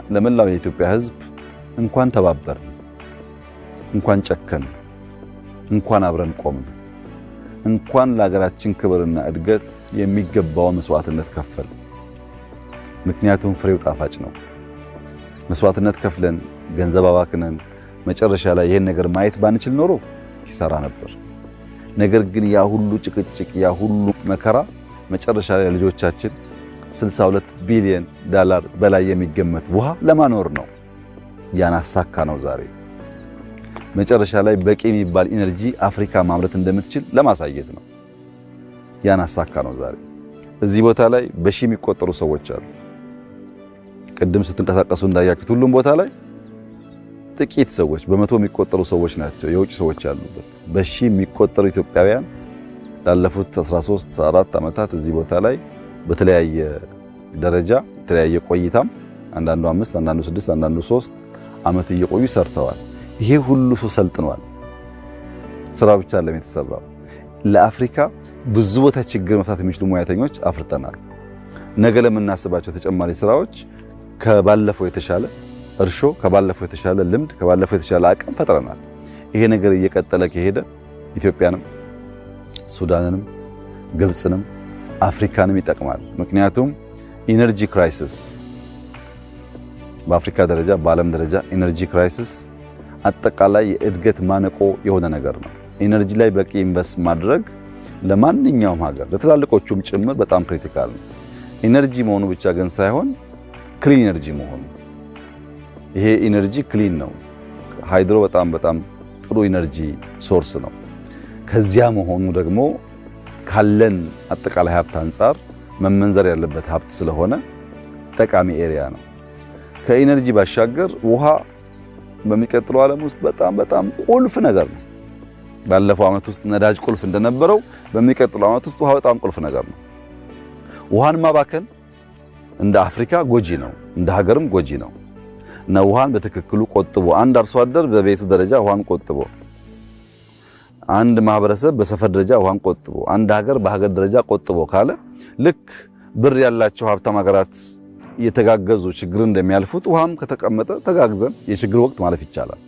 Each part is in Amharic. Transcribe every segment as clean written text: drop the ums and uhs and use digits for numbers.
ለመላው የኢትዮጵያ ሕዝብ እንኳን ተባበር፣ እንኳን ጨከን፣ እንኳን አብረን ቆምን፣ እንኳን ለሀገራችን ክብርና እድገት የሚገባውን መስዋዕትነት ከፈል። ምክንያቱም ፍሬው ጣፋጭ ነው። መስዋዕትነት ከፍለን ገንዘብ አባክነን መጨረሻ ላይ ይሄን ነገር ማየት ባንችል ኖሮ ኪሳራ ነበር። ነገር ግን ያ ሁሉ ጭቅጭቅ፣ ያ ሁሉ መከራ መጨረሻ ላይ ልጆቻችን $62 ቢሊዮን በላይ የሚገመት ውሃ ለማኖር ነው። ያን አሳካ ነው ዛሬ። መጨረሻ ላይ በቂ የሚባል ኢነርጂ አፍሪካ ማምረት እንደምትችል ለማሳየት ነው። ያን አሳካ ነው ዛሬ። እዚህ ቦታ ላይ በሺ የሚቆጠሩ ሰዎች አሉ። ቅድም ስትንቀሳቀሱ እንዳያችሁት ሁሉም ቦታ ላይ ጥቂት ሰዎች፣ በመቶ የሚቆጠሩ ሰዎች ናቸው የውጭ ሰዎች ያሉበት። በሺ የሚቆጠሩ ኢትዮጵያውያን ላለፉት 13-14 ዓመታት እዚህ ቦታ ላይ በተለያየ ደረጃ የተለያየ ቆይታም አንዳንዱ 5 አንዳንዱ 6 አንዳንዱ 3 ዓመት እየቆዩ ሰርተዋል። ይሄ ሁሉ ሰው ሰልጥኗል። ስራ ብቻ አይደለም የተሰራው። ለአፍሪካ ብዙ ቦታ ችግር መፍታት የሚችሉ ሙያተኞች አፍርተናል። ነገ ለምናስባቸው ተጨማሪ ስራዎች ከባለፈው የተሻለ እርሾ፣ ከባለፈው የተሻለ ልምድ፣ ከባለፈው የተሻለ አቅም ፈጥረናል። ይሄ ነገር እየቀጠለ ከሄደ ኢትዮጵያንም ሱዳንንም ግብጽንም አፍሪካንም ይጠቅማል። ምክንያቱም ኢነርጂ ክራይሲስ በአፍሪካ ደረጃ በዓለም ደረጃ ኢነርጂ ክራይሲስ አጠቃላይ የእድገት ማነቆ የሆነ ነገር ነው። ኢነርጂ ላይ በቂ ኢንቨስት ማድረግ ለማንኛውም ሀገር ለትላልቆቹም ጭምር በጣም ክሪቲካል ነው። ኢነርጂ መሆኑ ብቻ ግን ሳይሆን ክሊን ኢነርጂ መሆኑ። ይሄ ኢነርጂ ክሊን ነው። ሃይድሮ በጣም ጥሩ ኢነርጂ ሶርስ ነው። ከዚያ መሆኑ ደግሞ ካለን አጠቃላይ ሀብት አንፃር መመንዘር ያለበት ሀብት ስለሆነ ጠቃሚ ኤሪያ ነው። ከኢነርጂ ባሻገር ውሃ በሚቀጥለው ዓለም ውስጥ በጣም ቁልፍ ነገር ነው። ባለፈው ዓመት ውስጥ ነዳጅ ቁልፍ እንደነበረው በሚቀጥለው ዓመት ውስጥ ውሃ በጣም ቁልፍ ነገር ነው። ውሃን ማባከን እንደ አፍሪካ ጎጂ ነው፣ እንደ ሀገርም ጎጂ ነው እና ውሃን በትክክሉ ቆጥቦ አንድ አርሶ አደር በቤቱ ደረጃ ውሃን ቆጥቦ፣ አንድ ማህበረሰብ በሰፈር ደረጃ ውሃን ቆጥቦ፣ አንድ ሀገር በሀገር ደረጃ ቆጥቦ ካለ ልክ ብር ያላቸው ሀብታም ሀገራት እየተጋገዙ ችግር እንደሚያልፉት ውሃም ከተቀመጠ ተጋግዘን የችግር ወቅት ማለፍ ይቻላል።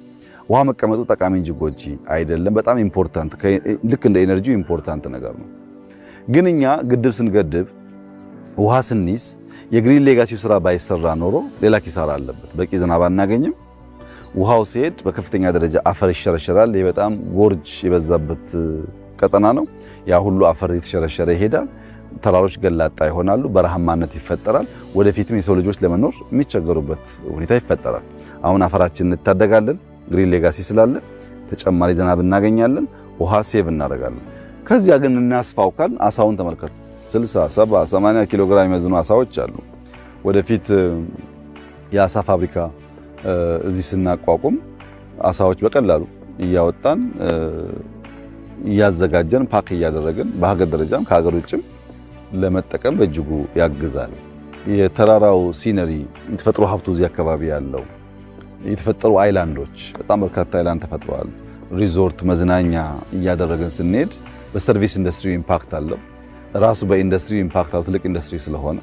ውሃ መቀመጡ ጠቃሚ እንጂ ጎጂ አይደለም። በጣም ኢምፖርታንት፣ ልክ እንደ ኤነርጂው ኢምፖርታንት ነገር ነው። ግን እኛ ግድብ ስንገድብ ውሃ ስንይዝ የግሪን ሌጋሲው ስራ ባይሰራ ኖሮ ሌላ ኪሳራ አለበት። በቂ ዝናብ አናገኝም። ውሃው ሲሄድ በከፍተኛ ደረጃ አፈር ይሸረሸራል። ይሄ በጣም ጎርጅ የበዛበት ቀጠና ነው። ያ ሁሉ አፈር የተሸረሸረ ይሄዳል። ተራሮች ገላጣ ይሆናሉ። በረሃማነት ይፈጠራል። ወደፊትም የሰው ልጆች ለመኖር የሚቸገሩበት ሁኔታ ይፈጠራል። አሁን አፈራችንን እንታደጋለን። ግሪን ሌጋሲ ስላለ ተጨማሪ ዝናብ እናገኛለን። ውሃ ሴቭ እናደርጋለን። ከዚያ ግን እናስፋውካል። አሳውን ተመልከቱ። 60፣ 70፣ 80 ኪሎ ግራም የሚመዝኑ አሳዎች አሉ። ወደፊት የአሳ ፋብሪካ እዚህ ስናቋቁም አሳዎች በቀላሉ እያወጣን እያዘጋጀን ፓክ እያደረግን በሀገር ደረጃም ከሀገር ውጭም ለመጠቀም በእጅጉ ያግዛል። የተራራው ሲነሪ የተፈጥሮ ሀብቱ እዚህ አካባቢ ያለው የተፈጠሩ አይላንዶች በጣም በርካታ አይላንድ ተፈጥረዋል። ሪዞርት መዝናኛ እያደረግን ስንሄድ በሰርቪስ ኢንዱስትሪ ኢምፓክት አለው። ራሱ በኢንዱስትሪ ኢምፓክት አለው። ትልቅ ኢንዱስትሪ ስለሆነ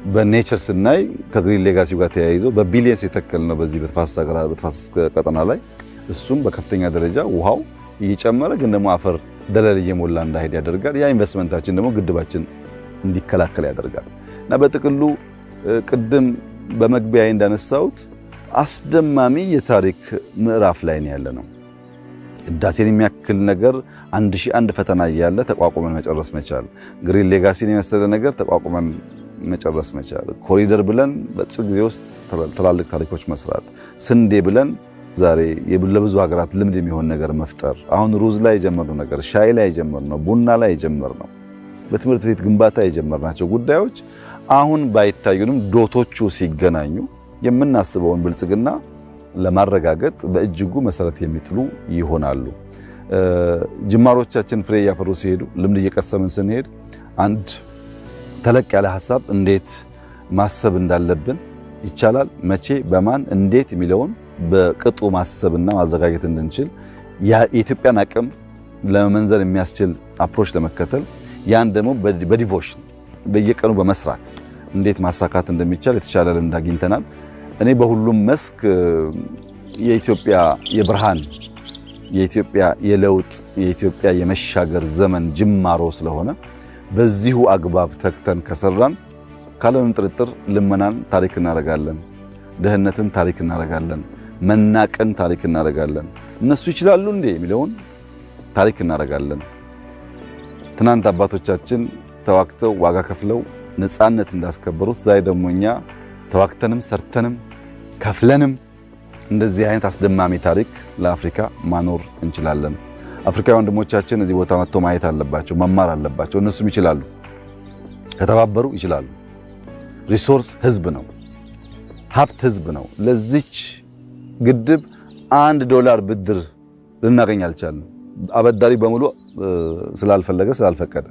በኔቸር ስናይ ከግሪን ሌጋሲው ጋር ተያይዞ በቢሊየንስ የተከለ ነው በዚህ በተፋሰስ ቀጠና ላይ። እሱም በከፍተኛ ደረጃ ውሃው እየጨመረ ግን ደግሞ አፈር ደለል እየሞላ እንዳይሄድ ያደርጋል። ያ ኢንቨስትመንታችን ደግሞ ግድባችን እንዲከላከል ያደርጋል እና በጥቅሉ ቅድም በመግቢያዬ እንዳነሳሁት አስደማሚ የታሪክ ምዕራፍ ላይ ነው ያለነው። ህዳሴን የሚያክል ነገር 1001 ፈተና እያለ ተቋቁመን መጨረስ መቻል፣ ግሪን ሌጋሲን የመሰለ ነገር ተቋቁመን መጨረስ መቻል፣ ኮሪደር ብለን በአጭር ጊዜ ውስጥ ትላልቅ ታሪኮች መስራት፣ ስንዴ ብለን ዛሬ ለብዙ ሀገራት ልምድ የሚሆን ነገር መፍጠር፣ አሁን ሩዝ ላይ የጀመርነው ነገር፣ ሻይ ላይ የጀመርነው፣ ቡና ላይ የጀመርነው፣ በትምህርት ቤት ግንባታ የጀመርናቸው ጉዳዮች አሁን ባይታዩንም ዶቶቹ ሲገናኙ የምናስበውን ብልጽግና ለማረጋገጥ በእጅጉ መሰረት የሚጥሉ ይሆናሉ። ጅማሮቻችን ፍሬ እያፈሩ ሲሄዱ፣ ልምድ እየቀሰምን ስንሄድ አንድ ተለቅ ያለ ሐሳብ እንዴት ማሰብ እንዳለብን ይቻላል፣ መቼ፣ በማን፣ እንዴት የሚለውን በቅጡ ማሰብና ማዘጋጀት እንድንችል የኢትዮጵያን አቅም ለመመንዘር የሚያስችል አፕሮች ለመከተል ያን ደግሞ በዲቮሽን በየቀኑ በመስራት እንዴት ማሳካት እንደሚቻል የተሻለ ልምድ አግኝተናል። እኔ በሁሉም መስክ የኢትዮጵያ የብርሃን የኢትዮጵያ የለውጥ የኢትዮጵያ የመሻገር ዘመን ጅማሮ ስለሆነ በዚሁ አግባብ ተክተን ከሰራን ካለምንም ጥርጥር ልመናን ታሪክ እናደርጋለን፣ ድህነትን ታሪክ እናደርጋለን፣ መናቅን ታሪክ እናደርጋለን። እነሱ ይችላሉ እንዴ የሚለውን ታሪክ እናደርጋለን። ትናንት አባቶቻችን ተዋክተው ዋጋ ከፍለው ነፃነት እንዳስከበሩት ዛሬ ደግሞ እኛ ተዋክተንም ሰርተንም ከፍለንም እንደዚህ አይነት አስደማሚ ታሪክ ለአፍሪካ ማኖር እንችላለን። አፍሪካውያን ወንድሞቻችን እዚህ ቦታ መጥተው ማየት አለባቸው፣ መማር አለባቸው። እነሱም ይችላሉ፣ ከተባበሩ ይችላሉ። ሪሶርስ ህዝብ ነው፣ ሀብት ህዝብ ነው። ለዚች ግድብ $1 ብድር ልናገኝ አልቻልንም። አበዳሪ በሙሉ ስላልፈቀደ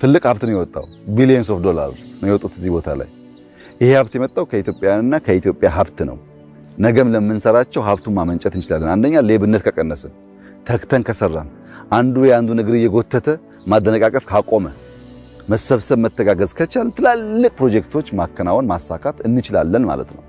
ትልቅ ሀብት ነው የወጣው። ቢሊየንስ ኦፍ ዶላርስ ነው የወጡት እዚህ ቦታ ላይ። ይሄ ሀብት የመጣው ከኢትዮጵያውያንና ከኢትዮጵያ ሀብት ነው። ነገም ለምንሰራቸው ሀብቱን ማመንጨት እንችላለን። አንደኛ ሌብነት ከቀነስን፣ ተክተን ከሰራን፣ አንዱ የአንዱን እግር እየጎተተ ማደነቃቀፍ ካቆመ፣ መሰብሰብ መተጋገዝ ከቻልን ትላልቅ ፕሮጀክቶች ማከናወን ማሳካት እንችላለን ማለት ነው።